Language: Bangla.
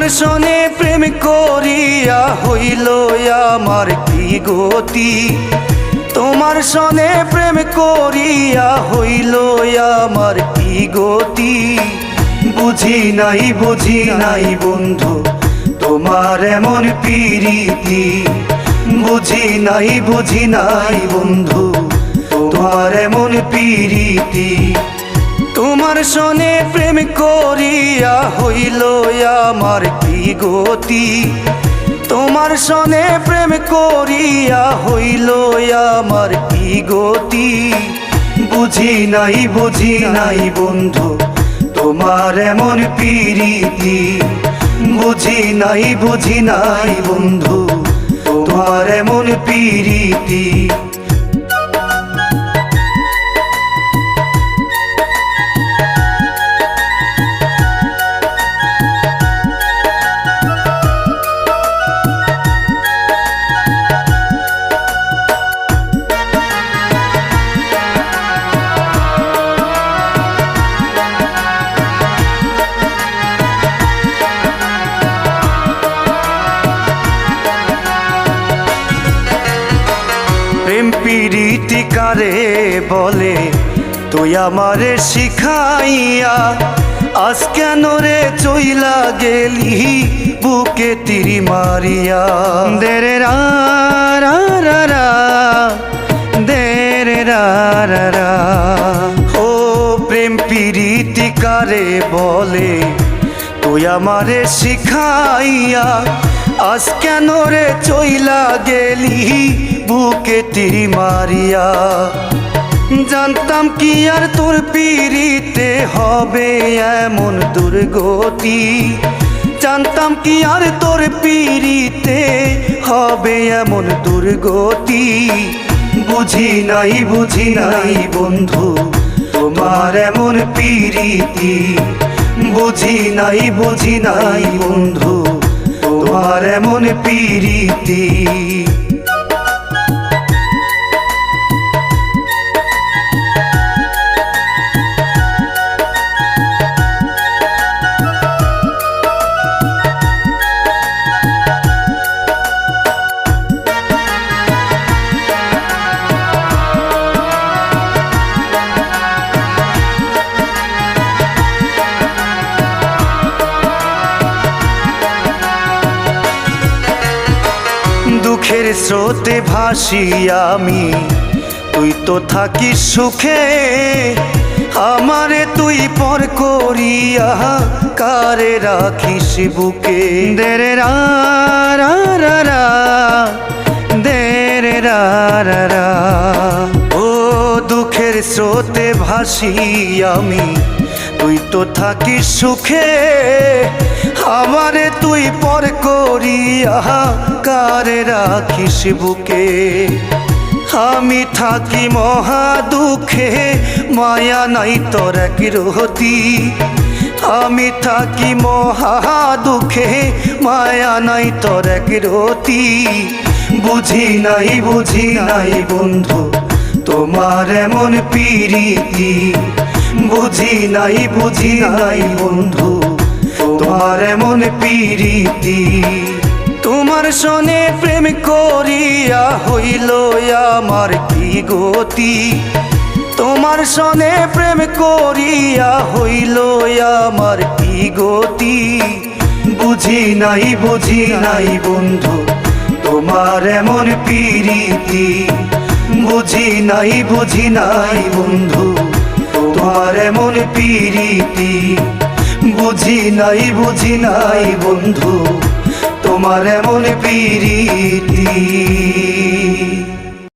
তোমার সনে প্রেম করিয়া হইল আমার কি গতি। তোমার সনে প্রেম করিয়া হইল আমার কি গতি। বুঝি নাই বন্ধু তোমার এমন প্রীতি। বুঝি নাই বন্ধু তোমার এমন প্রীতি। তোমার সনে প্রেম করিয়া হইল আমার কি গতি। তোমার সনে প্রেম করিয়া হইল আমার কি গতি। বুঝি নাই বন্ধু তোমার এমন প্রীতি। বুঝি নাই বন্ধু তোমার এমন প্রীতি। প্রেম প্রীতি কারে বলে তুই আমারে শিখাইয়া। আজ কেন রে চইলা গেলি বুকে তিরি মারিয়া। দেরে রা রা রা রা দেরে রা রা রা। ও প্রেম প্রীতি কারে বলে তুই আমারে শিখাইয়া। আজ কেন রে চইলা গেলি বুকে তিরি মারিয়া। জানতাম কি আর তোর পিরিতে হবে এমন দুর্গতি। জানতাম কি আর তোর পিরিতে হবে এমন দুর্গতি। বুঝি নাই বন্ধু তোমার এমন প্রীতি। বুঝি নাই বন্ধু তোমার এমন প্রীতি। দুঃখের স্রোতে ভাসি আমি, তুই তো থাকিস সুখে। আমারে তুই পর করিয়া কারে রাখিস বুকে। দেরে রা রা রা রা দেরে রা রা রা। ও দুঃখের স্রোতে ভাসি আমি, তুই তো থাকিস সুখে। আমারে তুই পর করিয়া কারে রাখিস বুকে। আমি থাকি মহা দুঃখে, মায়া নাই তোর এক রতি। আমি থাকি মহা দুঃখে, মায়া নাই তোর এক রতি। বুঝি নাই বন্ধু তোমার এমন প্রীতি। বুঝি নাই বন্ধু তোমার এমন প্রীতি। তোমার সনে প্রেম করিয়া হইল আমার কি গতি। তোমার সনে প্রেম করিয়া হইল আমার কি গতি। বুঝি নাই বন্ধু তোমার এমন প্রীতি। বুঝি নাই বন্ধু তোমার এমন প্রীতি। বুঝি নাই বন্ধু তোমার এমন প্রীতি।